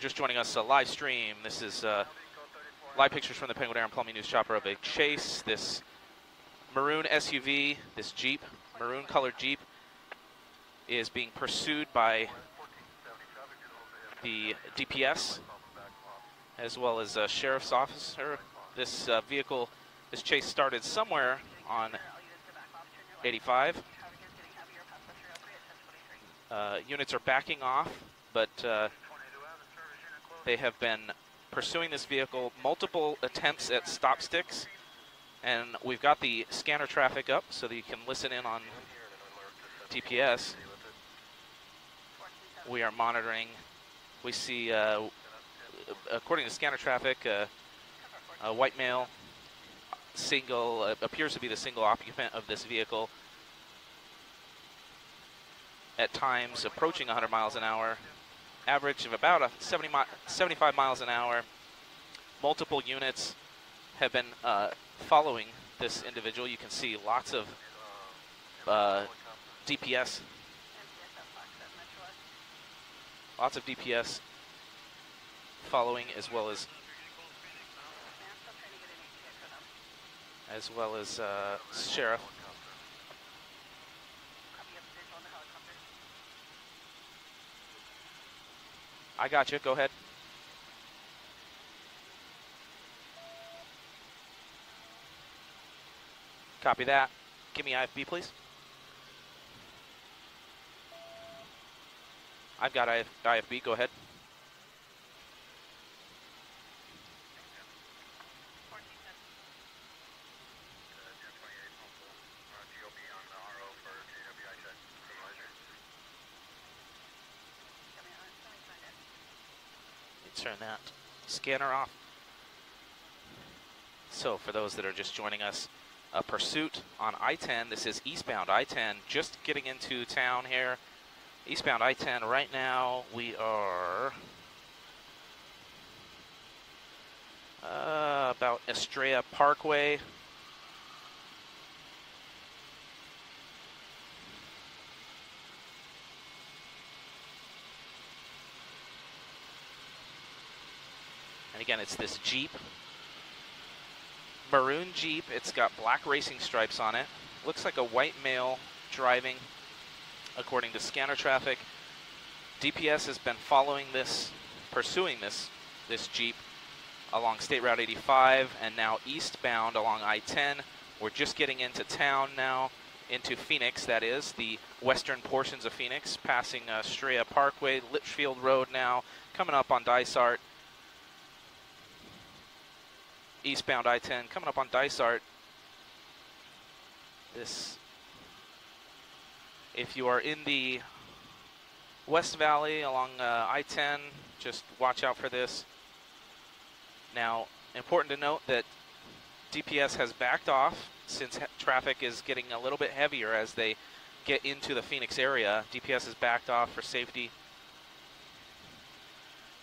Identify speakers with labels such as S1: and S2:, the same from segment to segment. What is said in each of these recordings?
S1: just joining us, live stream. This is live pictures from the Penguin Air and Plumbing News chopper of a chase. This maroon SUV, this Jeep, maroon colored Jeep, is being pursued by the DPS as well as a sheriff's officer. This vehicle, this chase started somewhere on 85. Units are backing off, but they have been pursuing this vehicle, multiple attempts at stop sticks, and we've got the scanner traffic up so that you can listen in on DPS. We are monitoring. We see, according to scanner traffic, a white male, single, appears to be the single occupant of this vehicle, at times approaching 100 miles an hour, average of about 75 miles an hour. Multiple units have been following this individual. You can see lots of DPS. Lots of DPS following, as well as sheriff. I got you. Go ahead. Copy that. Give me IFB, please. I've got IFB. Go ahead. Turn that scanner off. So for those that are just joining us, a pursuit on I-10. This is eastbound I-10, just getting into town here. Eastbound I-10 right now. We are about Estrella Parkway. And again, it's this Jeep, maroon Jeep. It's got black racing stripes on it. Looks like a white male driving, according to scanner traffic. DPS has been following this, pursuing this Jeep along State Route 85 and now eastbound along I-10. We're just getting into town now, into Phoenix, that is, the western portions of Phoenix, passing Estrella Parkway, Litchfield Road now, coming up on Dysart. Eastbound I-10 coming up on Dysart. This, if you are in the West Valley along I-10, just watch out for this. Now, important to note that DPS has backed off since traffic is getting a little bit heavier as they get into the Phoenix area. DPS has backed off for safety.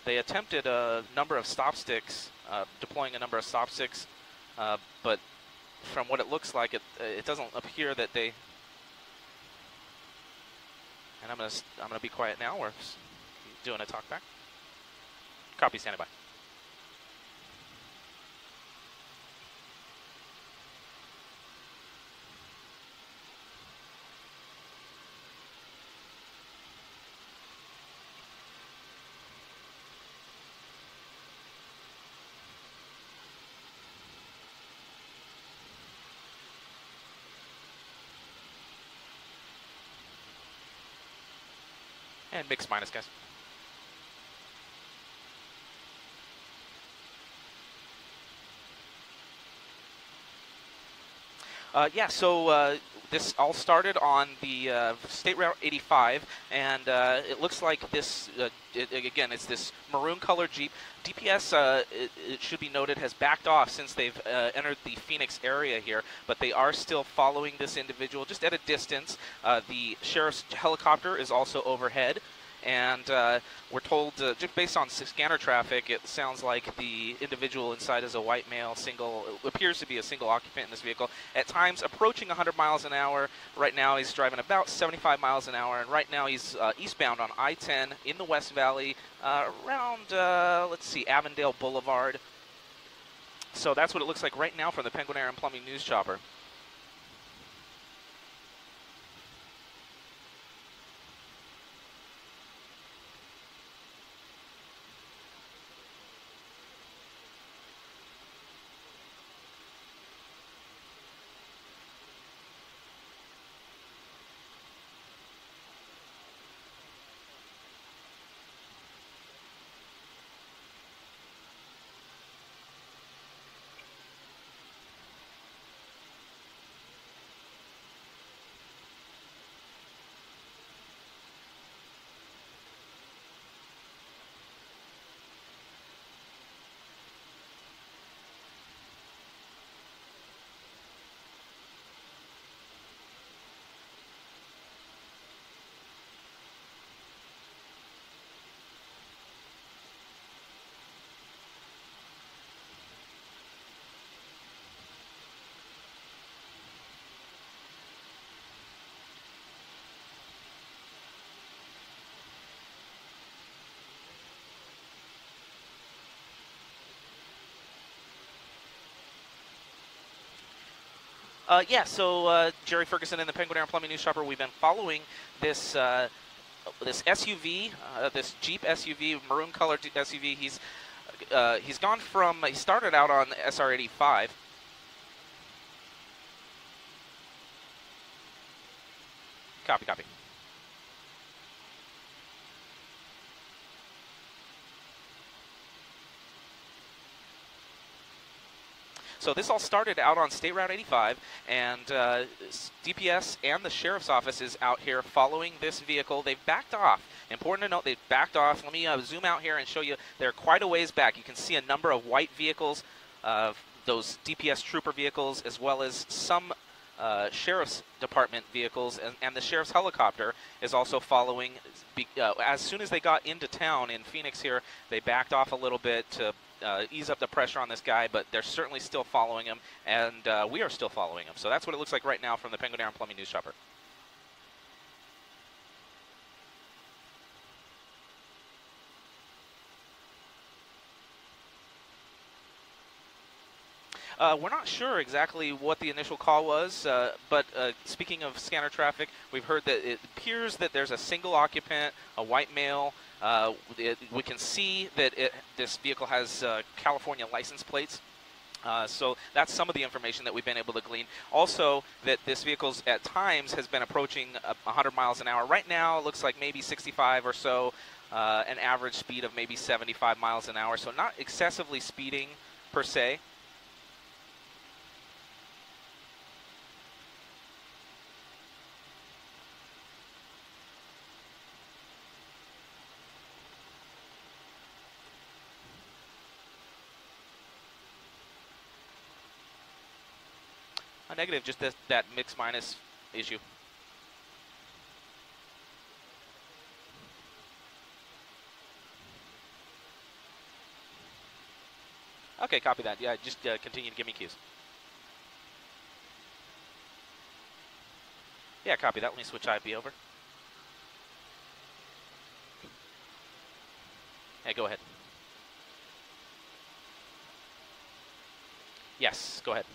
S1: They attempted a number of stop sticks, deploying a number of stop sticks, but from what it looks like, it doesn't appear that they. And I'm gonna be quiet now. We're doing a talk back. Copy, standing by. And mix minus, guys. Yeah, so this all started on the State Route 85, and it looks like this, again, it's this maroon-colored Jeep. DPS, it should be noted, has backed off since they've entered the Phoenix area here, but they are still following this individual just at a distance. The sheriff's helicopter is also overhead. And we're told, just based on scanner traffic, it sounds like the individual inside is a white male, single, appears to be a single occupant in this vehicle. At times approaching 100 miles an hour. Right now he's driving about 75 miles an hour, and right now he's eastbound on I-10 in the West Valley, around let's see, Avondale Boulevard. So that's what it looks like right now from the Penguin Air and Plumbing News Chopper. Yeah, so Jerry Ferguson in the Penguin Air and Plumbing News Shopper, we've been following this this SUV, this Jeep SUV, maroon colored SUV. He's gone from, he started out on SR85. Copy, copy. So this all started out on State Route 85, and DPS and the Sheriff's Office is out here following this vehicle. They've backed off. Important to note, they've backed off. Let me zoom out here and show you. They're quite a ways back. You can see a number of white vehicles, those DPS trooper vehicles, as well as some Sheriff's Department vehicles, and the Sheriff's helicopter is also following. As soon as they got into town in Phoenix here, they backed off a little bit to ease up the pressure on this guy, but they're certainly still following him, and we are still following him. So that's what it looks like right now from the Penguin Air and Plumbing News Shopper. We're not sure exactly what the initial call was, but speaking of scanner traffic, we've heard that it appears that there's a single occupant, a white male. We can see that this vehicle has California license plates. So that's some of the information that we've been able to glean. Also, that this vehicle at times has been approaching 100 miles an hour. Right now, it looks like maybe 65 or so, an average speed of maybe 75 miles an hour. So not excessively speeding per se. Negative, just that mix minus issue. Okay, copy that. Yeah, just continue to give me cues. Yeah, copy that. Let me switch IP over. Hey, go ahead. Yes, go ahead.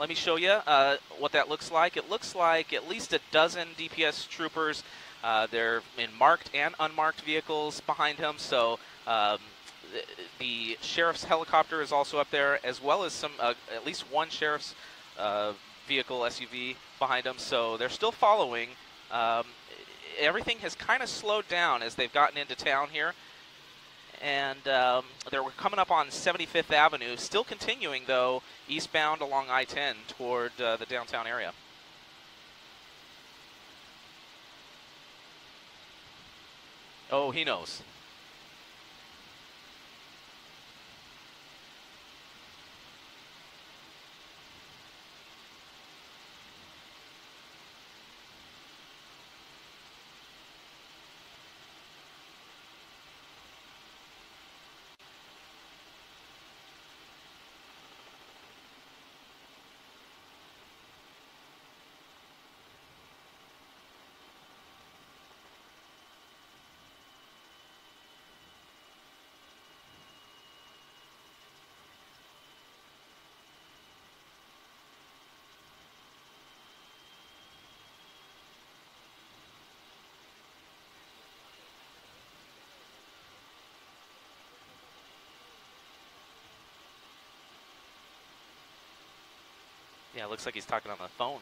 S1: Let me show you what that looks like. It looks like at least a dozen DPS troopers. They're in marked and unmarked vehicles behind him. So the sheriff's helicopter is also up there, as well as some at least one sheriff's vehicle SUV behind him. So they're still following. Everything has kind of slowed down as they've gotten into town here. And they're coming up on 75th Avenue, still continuing, though, eastbound along I-10 toward the downtown area. Oh, he knows. Yeah, it looks like he's talking on the phone.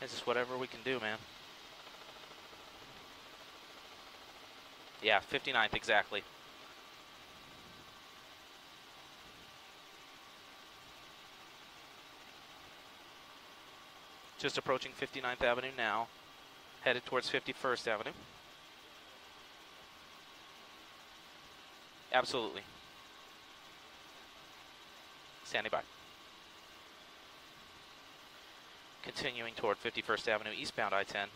S1: It's just whatever we can do, man. Yeah, 59th exactly. Just approaching 59th Avenue now, headed towards 51st Avenue. Absolutely. Standing by. Continuing toward 51st Avenue, eastbound I-10.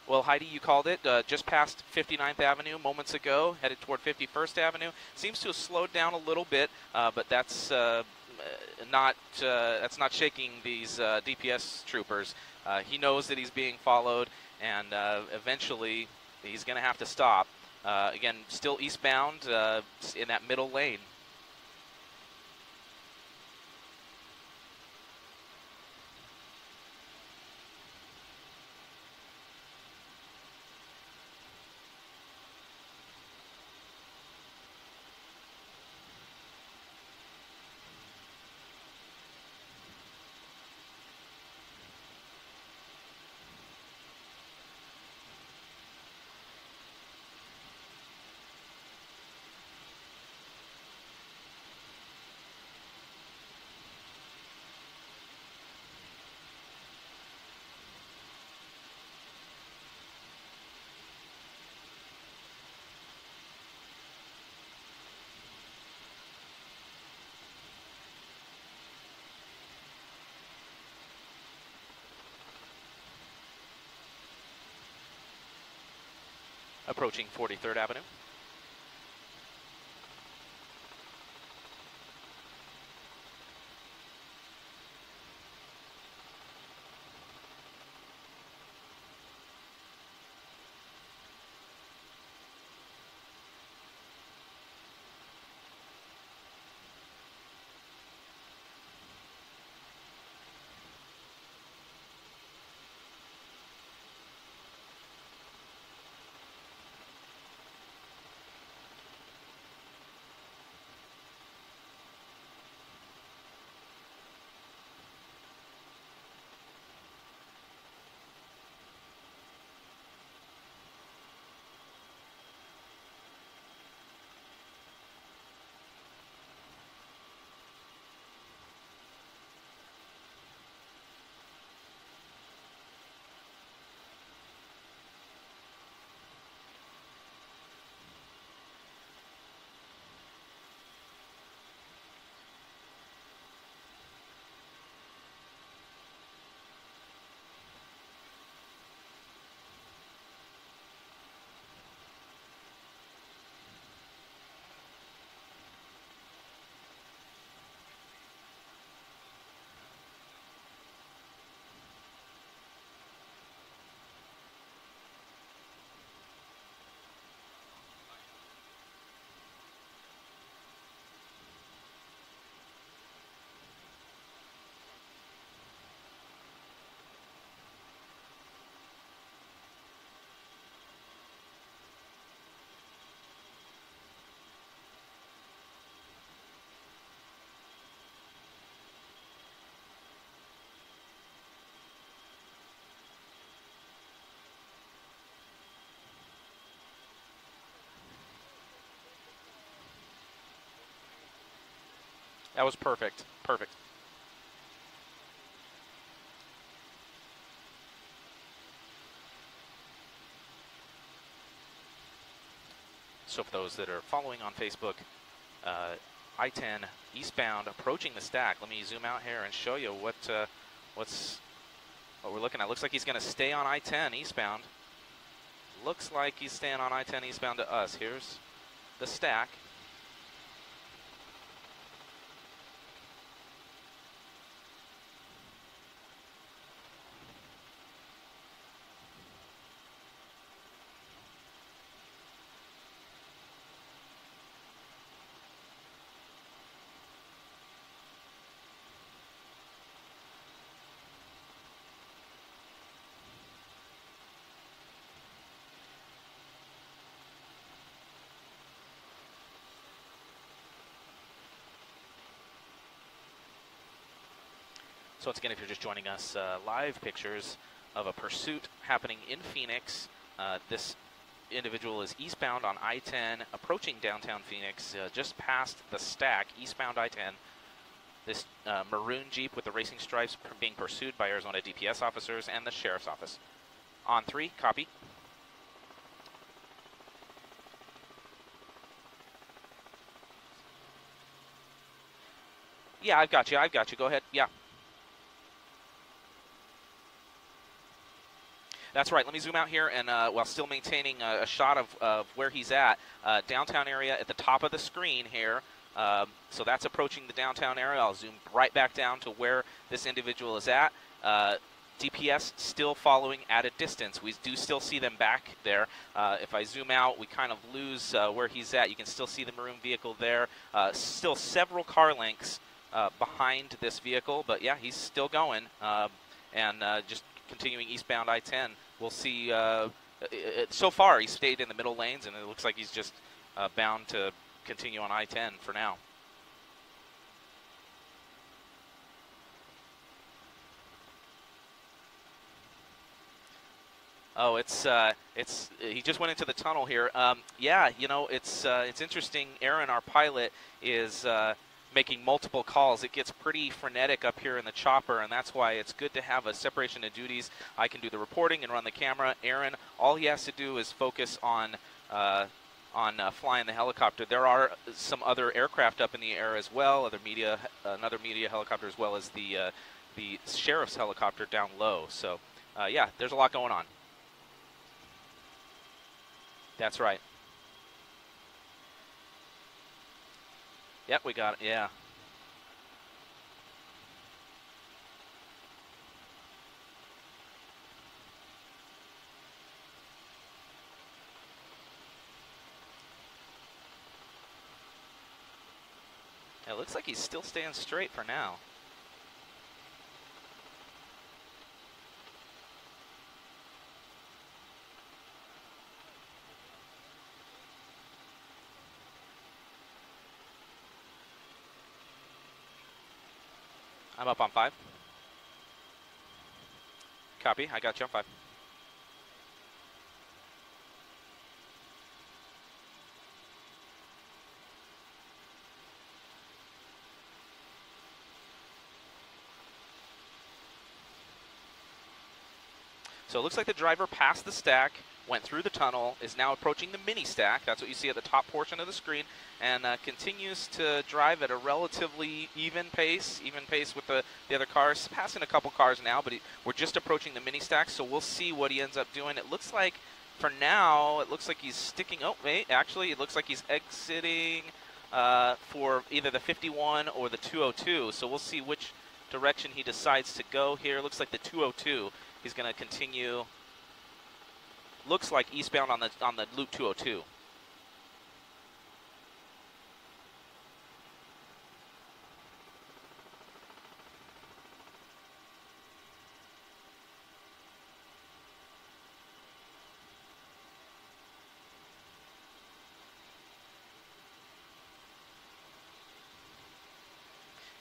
S1: Well, Heidi, you called it. Just past 59th Avenue moments ago, headed toward 51st Avenue. Seems to have slowed down a little bit, but that's not shaking these DPS troopers. He knows that he's being followed, and eventually he's going to have to stop. Again, still eastbound in that middle lane. Approaching 43rd Avenue. That was perfect. Perfect. So for those that are following on Facebook, I-10 eastbound approaching the stack. Let me zoom out here and show you what we're looking at. Looks like he's going to stay on I-10 eastbound. Looks like he's staying on I-10 eastbound to us. Here's the stack. So once again, if you're just joining us, live pictures of a pursuit happening in Phoenix. This individual is eastbound on I-10, approaching downtown Phoenix, just past the stack, eastbound I-10. This maroon Jeep with the racing stripes being pursued by Arizona DPS officers and the Sheriff's Office. On 3, copy. Yeah, I've got you. Go ahead. Yeah. That's right. Let me zoom out here, and while still maintaining a shot of where he's at, downtown area at the top of the screen here. So that's approaching the downtown area. I'll zoom right back down to where this individual is at. DPS still following at a distance. We do still see them back there. If I zoom out, we kind of lose where he's at. You can still see the maroon vehicle there. Still several car lengths behind this vehicle, but yeah, he's still going. And just continuing eastbound I-10. We'll see. So far, he's stayed in the middle lanes, and it looks like he's just bound to continue on I-10 for now. Oh, he just went into the tunnel here. Yeah, you know, it's interesting. Aaron, our pilot, is making multiple calls. It gets pretty frenetic up here in the chopper, and that's why it's good to have a separation of duties. I can do the reporting and run the camera. Aaron, all he has to do is focus on flying the helicopter. There are some other aircraft up in the air as well, another media helicopter, as well as the sheriff's helicopter down low. So, yeah, there's a lot going on. That's right. Yep, we got it. Yeah. It looks like he's still staying straight for now. I'm up on 5. Copy. I got you on 5. So it looks like the driver passed the stack, went through the tunnel, is now approaching the mini stack. That's what you see at the top portion of the screen, and continues to drive at a relatively even pace with the other cars. Passing a couple cars now, but we're just approaching the mini stack, so we'll see what he ends up doing. It looks like, for now, it looks like he's sticking. Oh, wait, actually, it looks like he's exiting for either the 51 or the 202, so we'll see which direction he decides to go here. Looks like the 202. He's going to continue, looks like eastbound on the loop 202.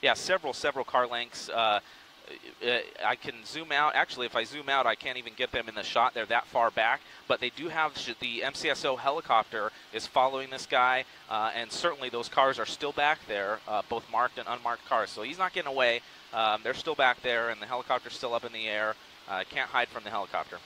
S1: Yeah, several car lengths. I can zoom out. Actually, if I zoom out, I can't even get them in the shot. They're that far back. But they do have the MCSO helicopter is following this guy, and certainly those cars are still back there, both marked and unmarked cars. So he's not getting away. They're still back there, and the helicopter's still up in the air. Can't hide from the helicopter.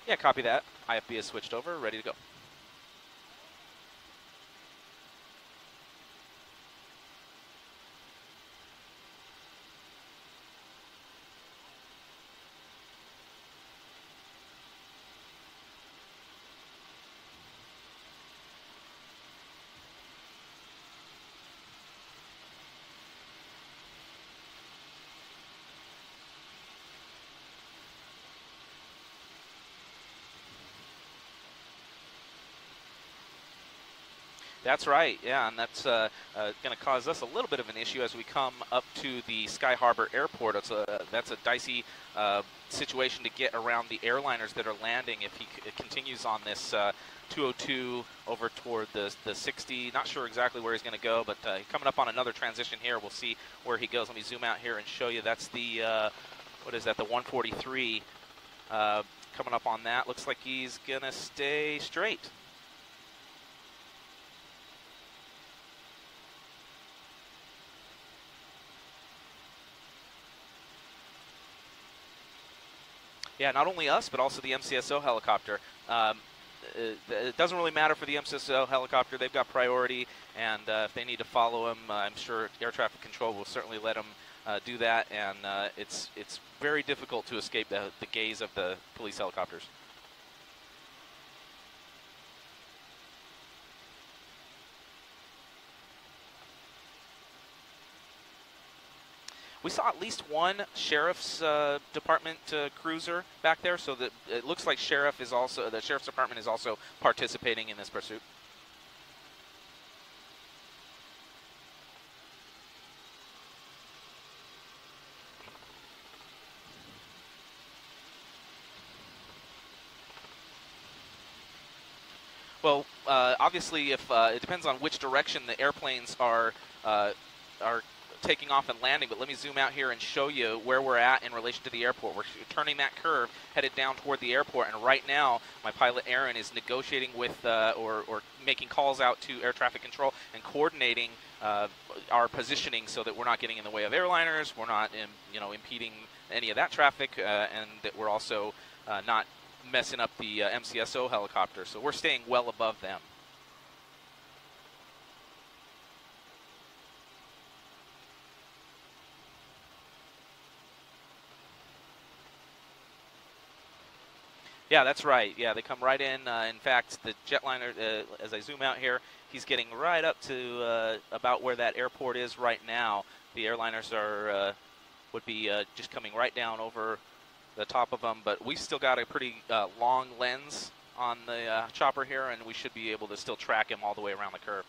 S1: Yeah, copy that. IFB is switched over, ready to go. That's right, yeah, and that's going to cause us a little bit of an issue as we come up to the Sky Harbor Airport. That's a dicey situation to get around the airliners that are landing if he continues on this 202 over toward the 60. Not sure exactly where he's going to go, but coming up on another transition here. We'll see where he goes. Let me zoom out here and show you. That's the, what is that, the 143 coming up on that. Looks like he's going to stay straight. Yeah, not only us, but also the MCSO helicopter. It doesn't really matter for the MCSO helicopter. They've got priority, and if they need to follow him, I'm sure air traffic control will certainly let them do that, and it's very difficult to escape the gaze of the police helicopters. We saw at least one sheriff's department cruiser back there, so that it looks like the sheriff's department is also participating in this pursuit. Well, obviously, if it depends on which direction the airplanes are taking off and landing, but let me zoom out here and show you where we're at in relation to the airport. We're turning that curve, headed down toward the airport, and right now my pilot Aaron is negotiating with or making calls out to air traffic control and coordinating our positioning so that we're not getting in the way of airliners, we're not impeding any of that traffic, and that we're also not messing up the MCSO helicopter. So we're staying well above them. Yeah, that's right. Yeah, they come right in. In fact, the jetliner, as I zoom out here, he's getting right up to about where that airport is right now. The airliners would be just coming right down over the top of them, but we've still got a pretty long lens on the chopper here, and we should be able to still track him all the way around the curve.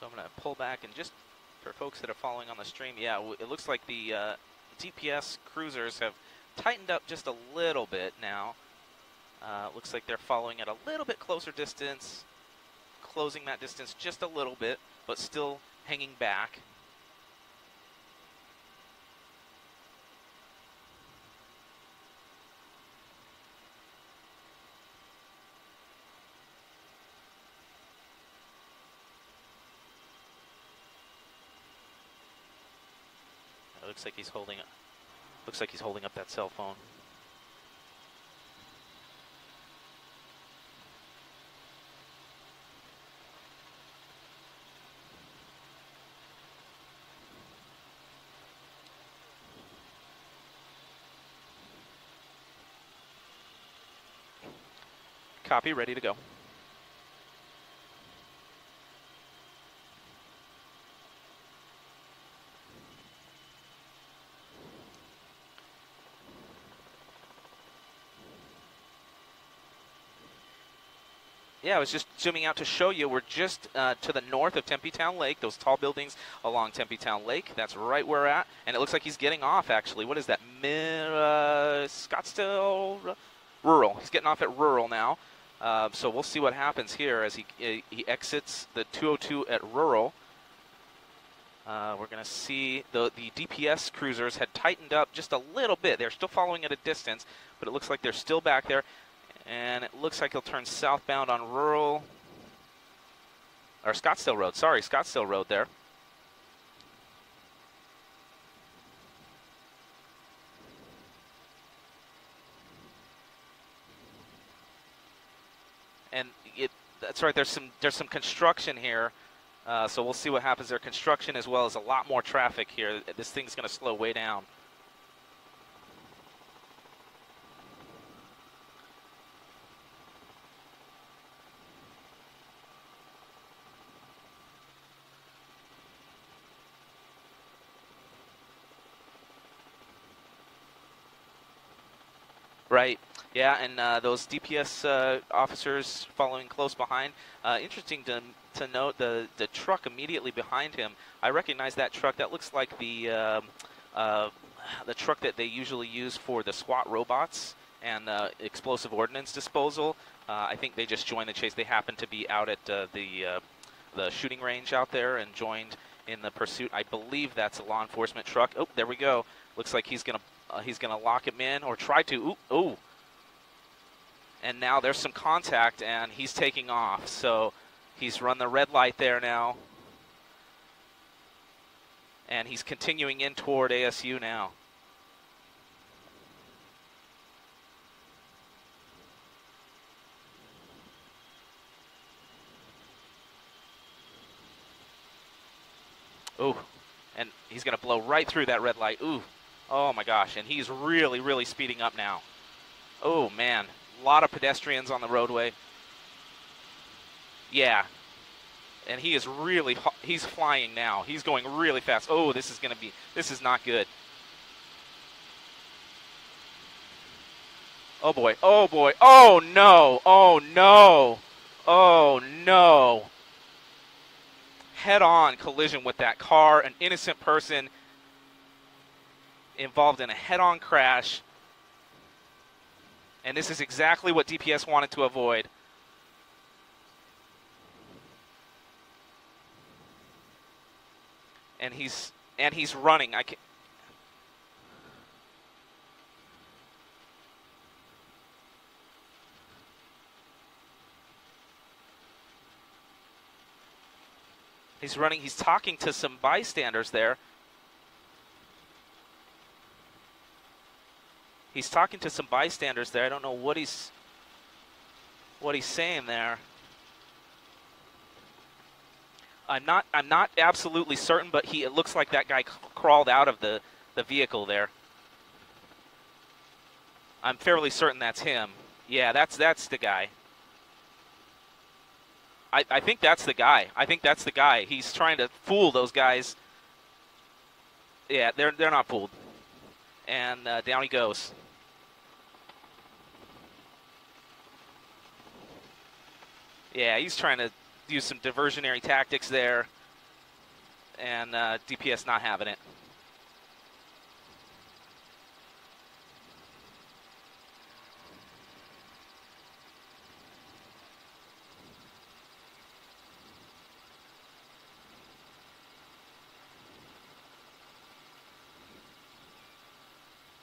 S1: So I'm going to pull back and just for folks that are following on the stream, yeah, it looks like the GPS cruisers have tightened up just a little bit now. Looks like they're following at a little bit closer distance, closing that distance just a little bit, but still hanging back. It looks like he's holding it. Looks like he's holding up that cell phone. Copy, ready to go. Yeah, I was just zooming out to show you we're just to the north of Tempe Town Lake, those tall buildings along Tempe Town Lake. That's right where we're at. And it looks like he's getting off, actually. What is that? Scottsdale? Rural. He's getting off at Rural now. So we'll see what happens here as he exits the 202 at Rural. We're going to see the DPS cruisers had tightened up just a little bit. They're still following at a distance, but it looks like they're still back there. And it looks like he'll turn southbound on Rural, or Scottsdale Road. Sorry, Scottsdale Road there. And that's right. There's some construction here, so we'll see what happens there. Construction as well as a lot more traffic here. This thing's going to slow way down. Right. Yeah, and those DPS officers following close behind. Interesting to note the truck immediately behind him. I recognize that truck. That looks like the truck that they usually use for the SWAT robots and explosive ordnance disposal. I think they just joined the chase. They happened to be out at the shooting range out there and joined in the pursuit. I believe that's a law enforcement truck. Oh, there we go. Looks like he's gonna lock him in or try to. Ooh. And now there's some contact, and he's taking off. So he's run the red light there now. And he's continuing in toward ASU now. Ooh. And he's going to blow right through that red light. Ooh. Oh, my gosh. And he's really, really speeding up now. Oh, man. A lot of pedestrians on the roadway. Yeah. And he is really, he's flying now. He's going really fast. Oh, this is not good. Oh, boy. Oh, boy. Oh, no. Oh, no. Oh, no. Head-on collision with that car. An innocent person involved in a head-on crash. And this is exactly what DPS wanted to avoid. And he's running. He's running. He's talking to some bystanders there. He's talking to some bystanders there. I don't know what he's saying there. I'm not absolutely certain, but it looks like that guy crawled out of the vehicle there. I'm fairly certain that's him. Yeah, that's the guy. I think that's the guy. I think that's the guy. He's trying to fool those guys. Yeah, they're not fooled. And down he goes. Yeah, he's trying to use some diversionary tactics there. and DPS not having it.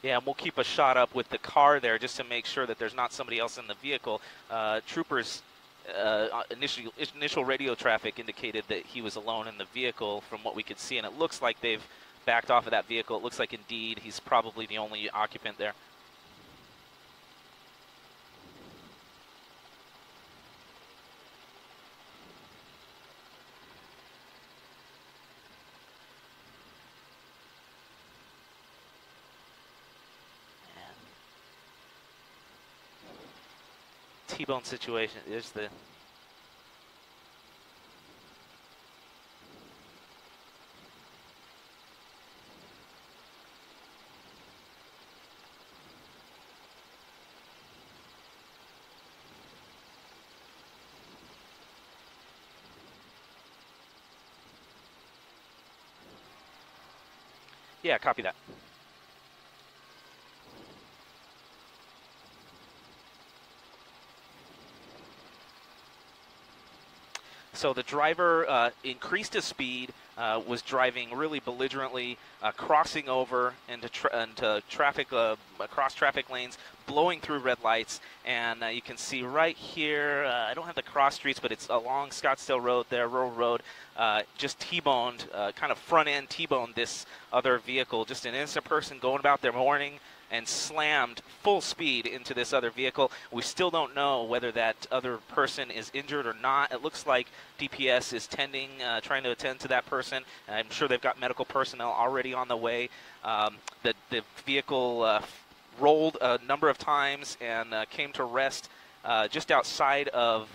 S1: Yeah, and we'll keep a shot up with the car there just to make sure that there's not somebody else in the vehicle. Troopers' initial radio traffic indicated that he was alone in the vehicle from what we could see, and it looks like they've backed off of that vehicle. It looks like indeed he's probably the only occupant there. T-bone situation is the yeah, copy that. So the driver increased his speed, was driving really belligerently, crossing over into traffic, across traffic lanes, blowing through red lights. And you can see right here, I don't have the cross streets, but it's along Scottsdale Road there, Rural Road, just T-boned, kind of front-end T-boned this other vehicle. Just an innocent person going about their morning and slammed full speed into this other vehicle. We still don't know whether that other person is injured or not. It looks like DPS is trying to attend to that person. I'm sure they've got medical personnel already on the way. The vehicle rolled a number of times and came to rest just outside of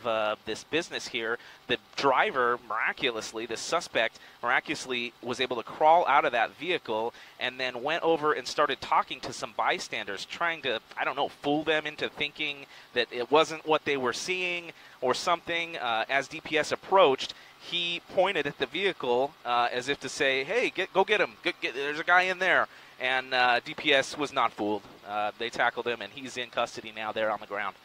S1: this business here. The driver, miraculously, the suspect, miraculously was able to crawl out of that vehicle and then went over and started talking to some bystanders, trying to, I don't know, fool them into thinking that it wasn't what they were seeing or something. As DPS approached, he pointed at the vehicle as if to say, hey, go get him. There's a guy in there. And DPS was not fooled. They tackled him, and he's in custody now there on the ground.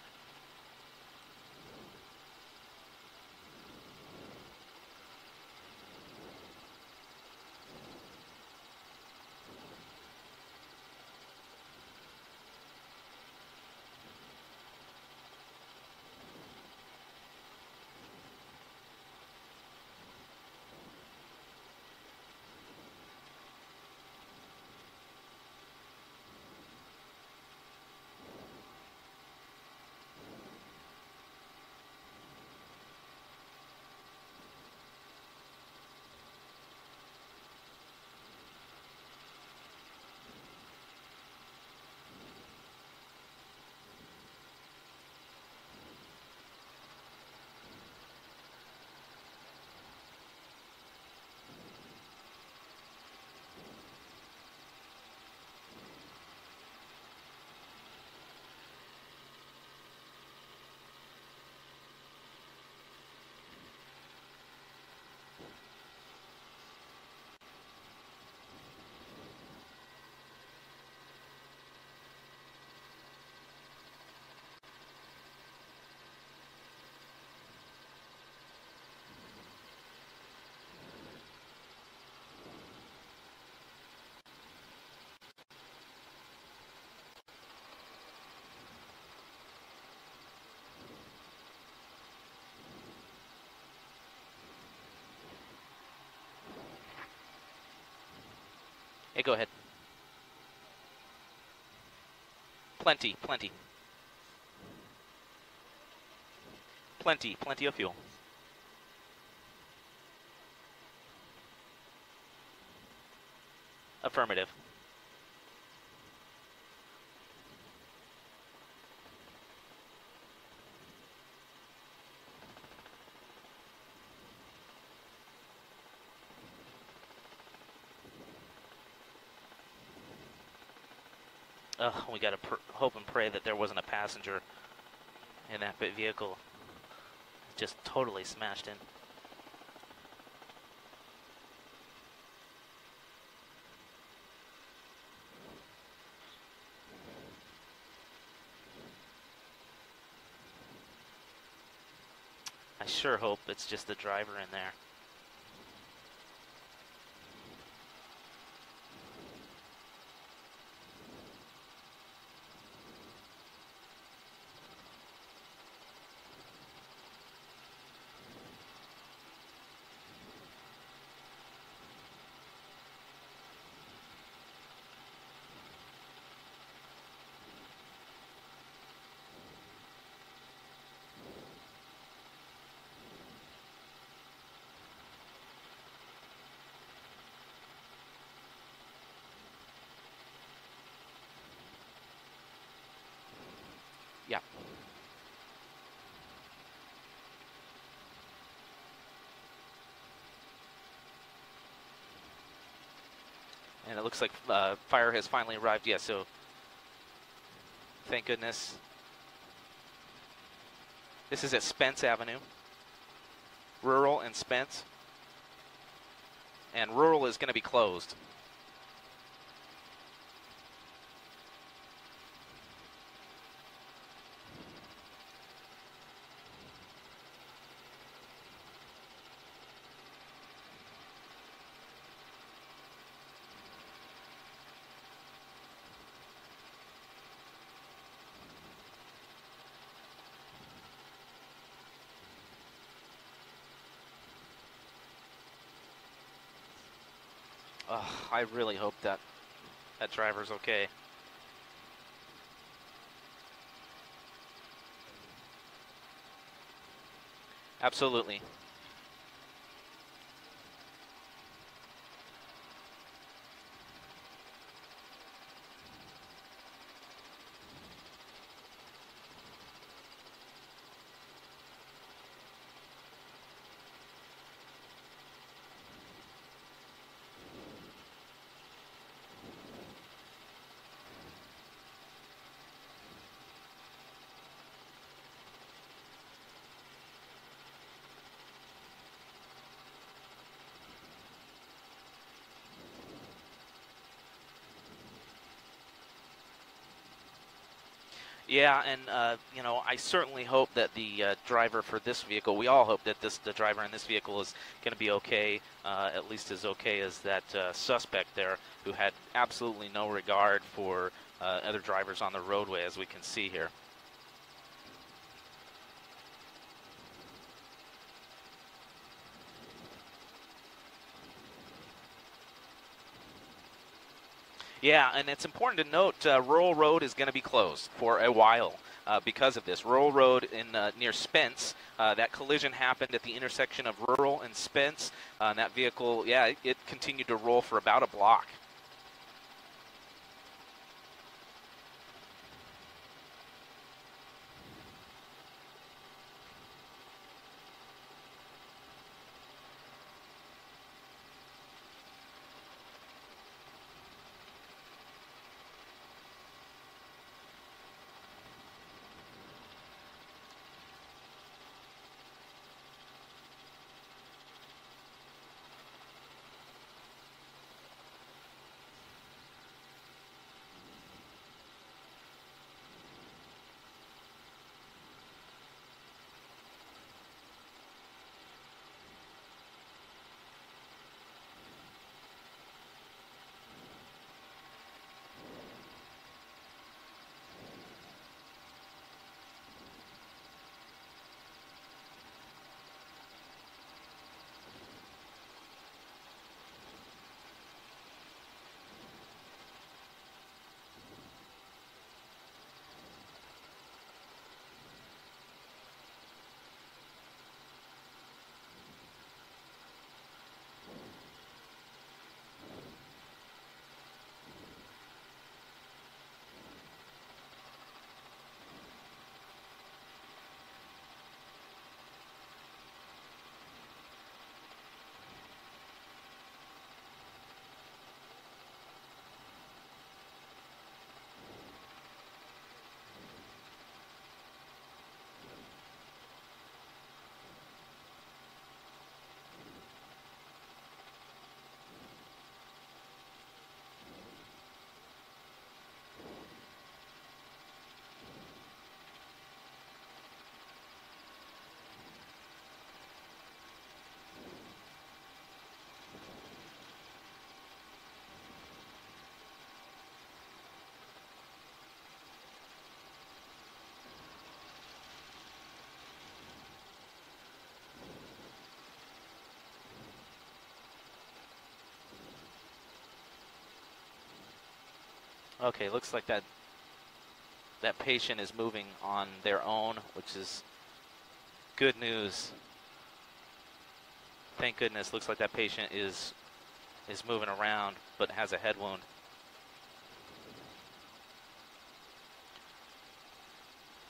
S1: Hey, go ahead. Plenty of fuel. Affirmative. We got to hope and pray that there wasn't a passenger in that vehicle. Just totally smashed in. sure hope it's just the driver in there. Yeah. And it looks like fire has finally arrived. Yeah, so thank goodness. This is at Spence Avenue. Rural and Spence. And rural is going to be closed. Oh, I really hope that driver's okay. Absolutely. Yeah, and you know, I certainly hope that the driver for this vehicle, we all hope that the driver in this vehicle is going to be okay, at least as okay as that suspect there, who had absolutely no regard for other drivers on the roadway, as we can see here. Yeah, and it's important to note Rural Road is going to be closed for a while because of this. Rural Road in near Spence, that collision happened at the intersection of Rural and Spence. And that vehicle, yeah, it continued to roll for about a block. Okay, looks like that patient is moving on their own, which is good news. Thank goodness. Looks like that patient is moving around, but has a head wound.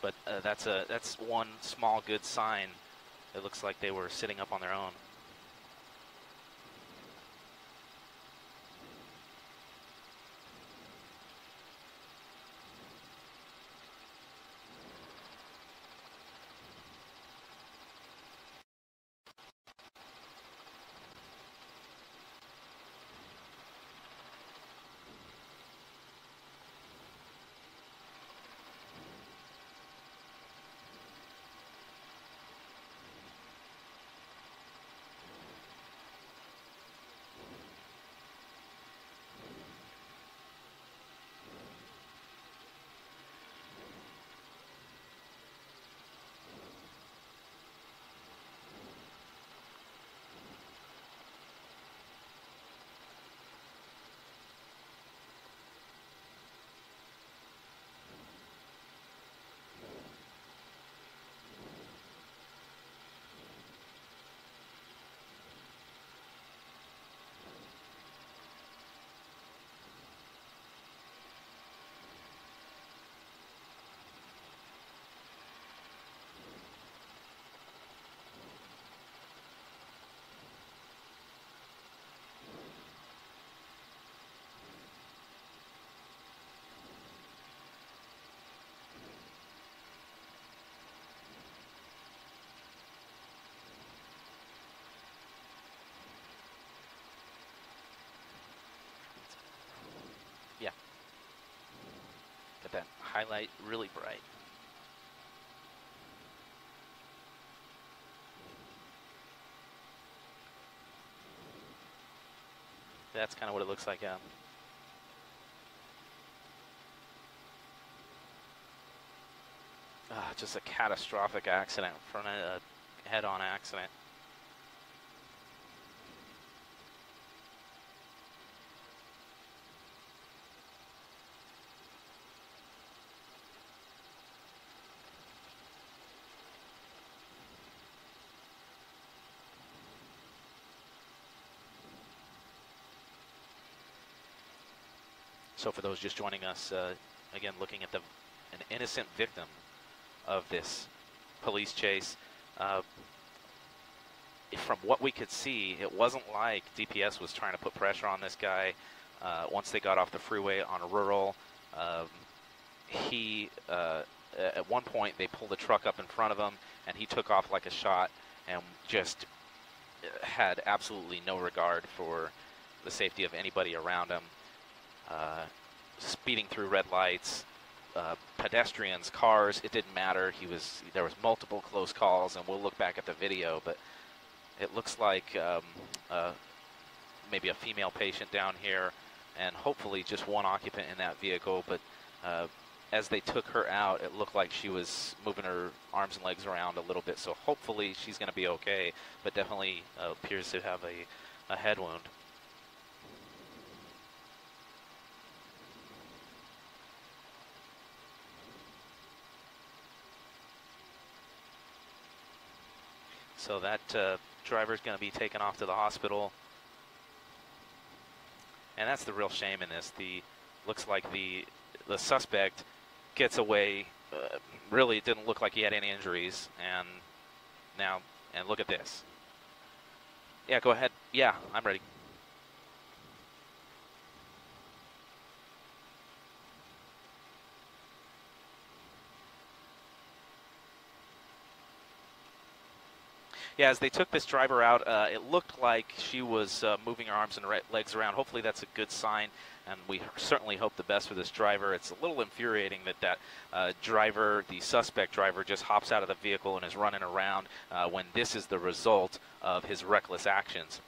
S1: But that's one small good sign. It looks like they were sitting up on their own. Yeah, got that highlight really bright. That's kind of what it looks like, yeah. Just a catastrophic accident, front of a head-on accident. So for those just joining us, again, looking at an innocent victim of this police chase. From what we could see, it wasn't like DPS was trying to put pressure on this guy. Once they got off the freeway on a rural, at one point they pulled a truck up in front of him, and he took off like a shot and just had absolutely no regard for the safety of anybody around him. Speeding through red lights, pedestrians, cars, it didn't matter. There was multiple close calls, and we'll look back at the video, but it looks like maybe a female patient down here, and hopefully just one occupant in that vehicle. But as they took her out, it looked like she was moving her arms and legs around a little bit, so hopefully she's going to be okay, but definitely appears to have a head wound. So that driver's going to be taken off to the hospital. And that's the real shame in this. Looks like the suspect gets away. Really, it didn't look like he had any injuries. And look at this. Yeah, go ahead. Yeah, I'm ready. Yeah, as they took this driver out, it looked like she was moving her arms and legs around. Hopefully that's a good sign, and we certainly hope the best for this driver. It's a little infuriating that driver, the suspect driver, just hops out of the vehicle and is running around when this is the result of his reckless actions.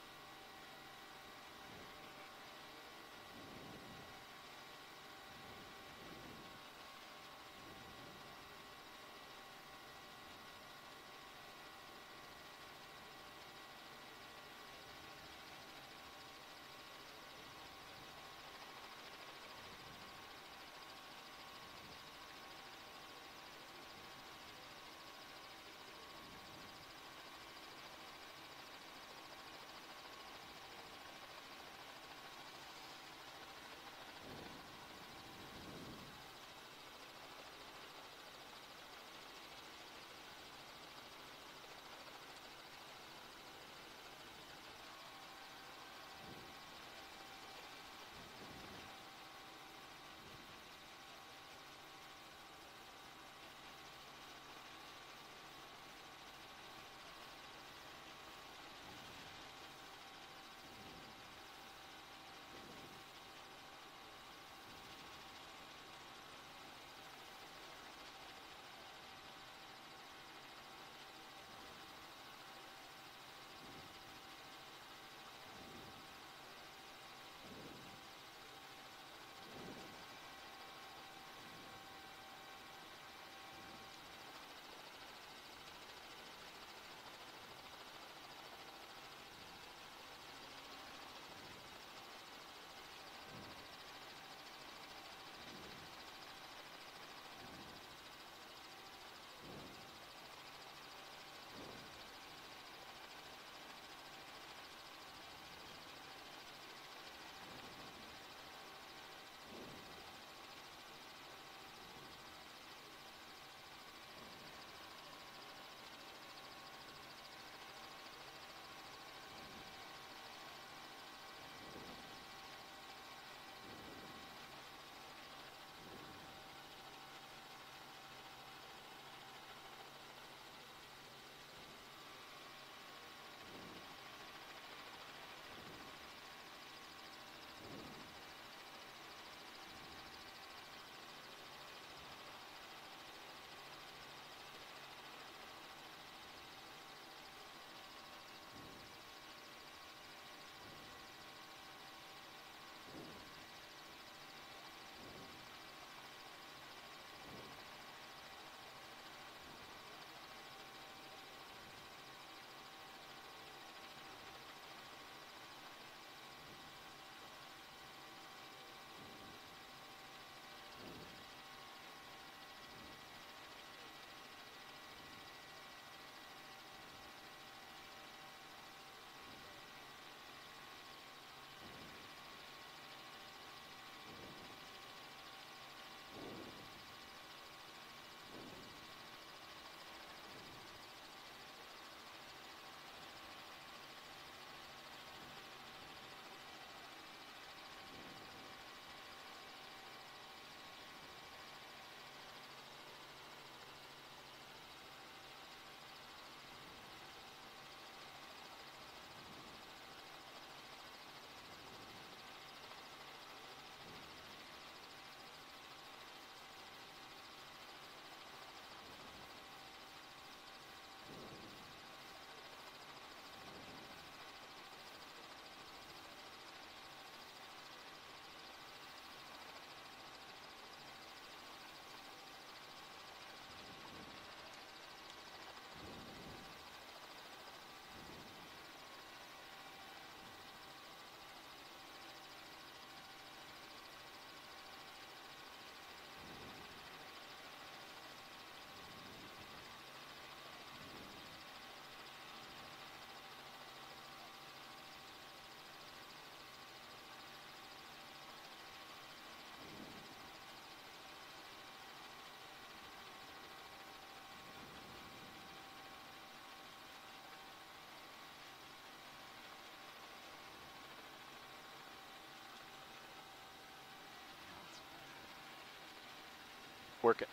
S1: Work it.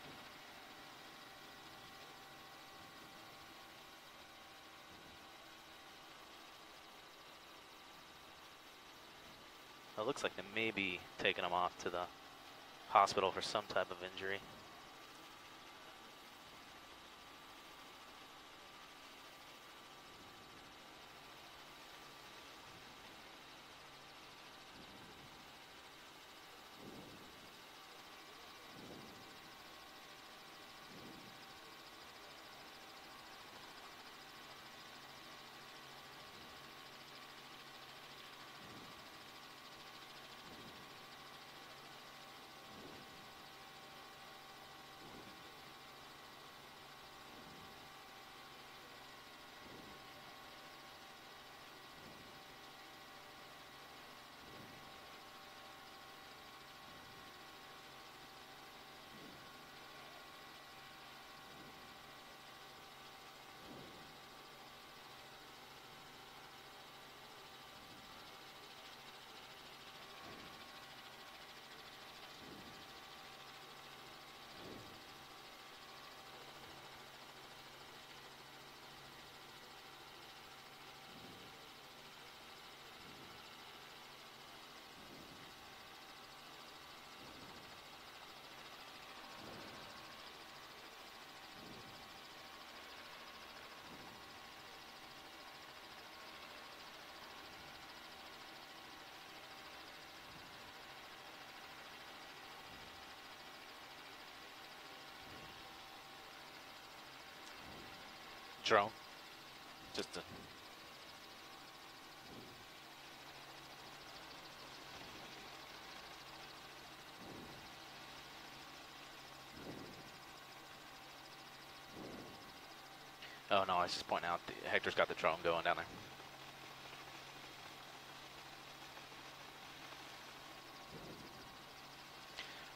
S2: It looks like they may be taking him off to the hospital for some type of injury.
S1: Drone.
S2: Just a
S1: Oh no, I was just pointing out Hector's got the drone going down there.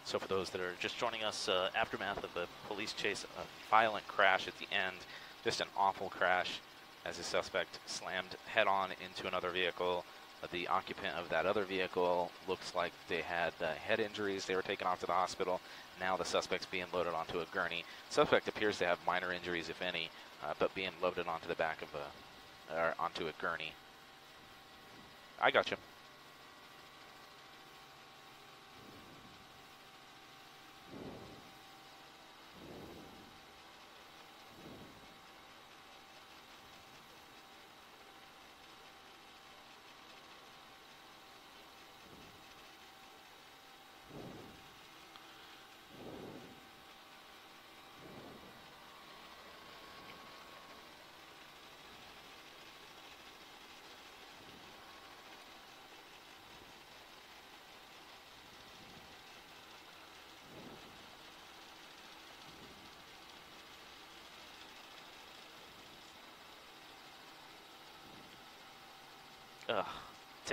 S1: So for those that are just joining us, aftermath of a police chase, a violent crash at the end, just an awful crash as the suspect slammed head-on into another vehicle. The occupant of that other vehicle looks like they had head injuries. They were taken off to the hospital. Now the suspect's being loaded onto a gurney. Suspect appears to have minor injuries, if any, but being loaded onto the back of or onto a gurney. I got you.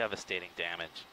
S2: devastating damage.